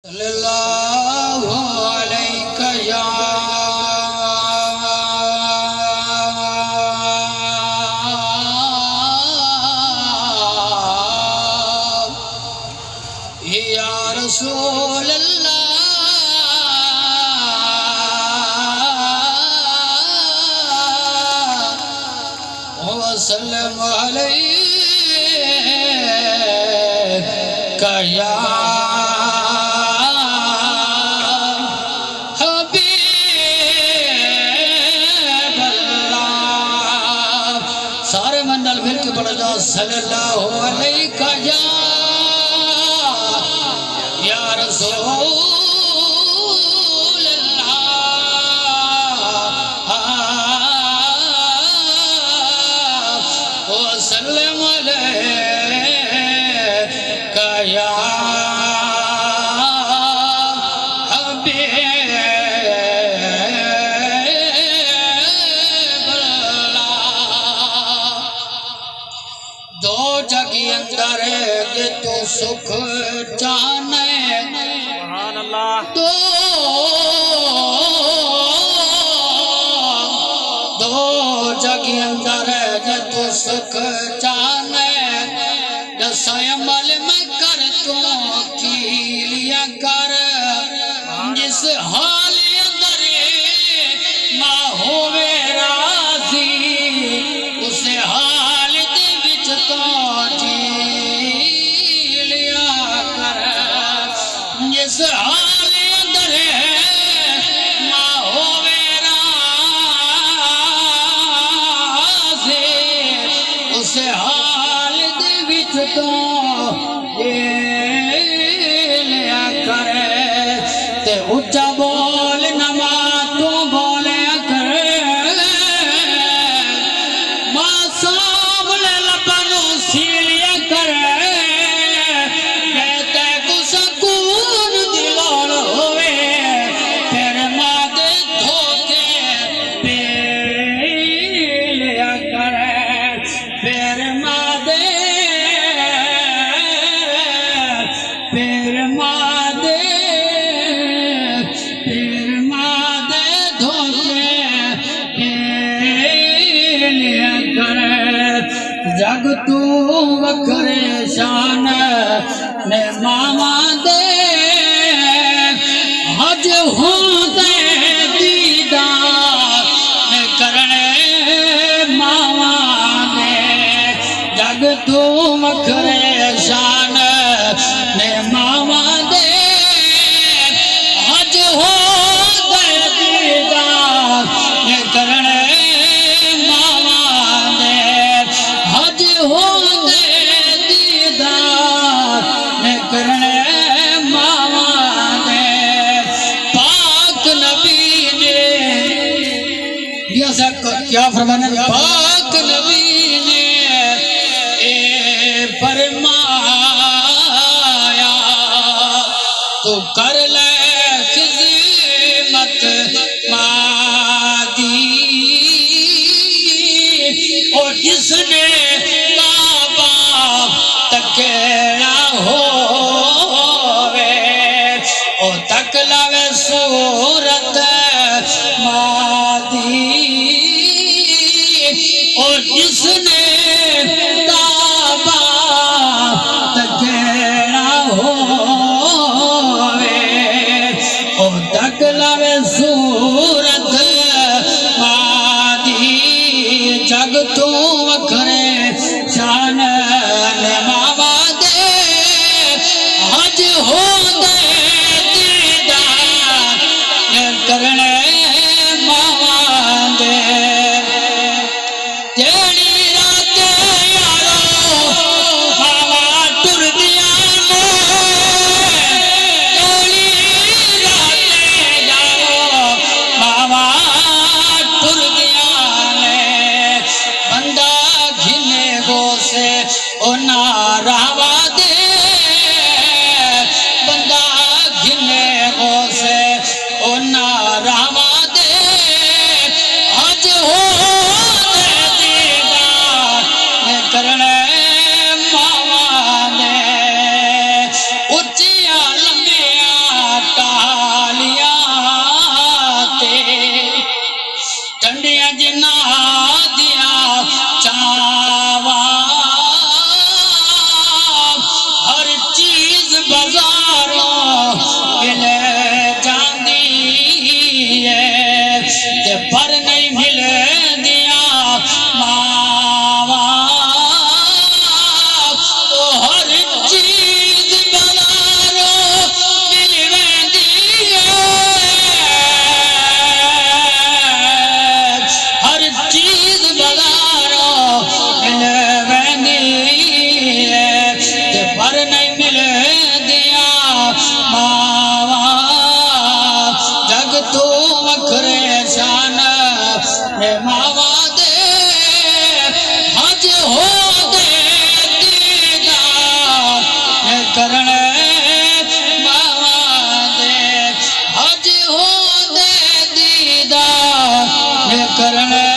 सल्लल्लाहु अलैका या रसूल अल्लाह वसल्लम अलैका या सारे मंडल फिर के पढ़ जाओ सल्लल्लाहु अलैका या रसूल अल्लाह वसल्लम अलैका या अंदर के तो सुख जाने दो जगह अंदर के तो सुख जाने अमल में कर तू की लिया कर जिस हाल अंदर माँ होवे राजी उस हाल दे विच तो जिस हाल अंदर माँ होवे राज़ी उस हाल दे विच तो लिया कर ते उच्चा बोल नमा तू बोलिया कर माँ सामने लबनू सीलिया कर जग तू वखरे शान ने मामा दे हज होंदे दीदार ने करने मामा दे जग तू वखरे शान ने मामा दे हज होंदे दीदार ने करने क्या फरमाना पाक नबी ने फरमाया तो कर ले खिदमत मादी और जिसने काबा तकेला होवे और तकलावे सूरत मादी और जिसने काबा तकेला होवे और तकलावे सूरत मादी जग तू वखरे शान ने मामा दे हज होंदे दीदार करण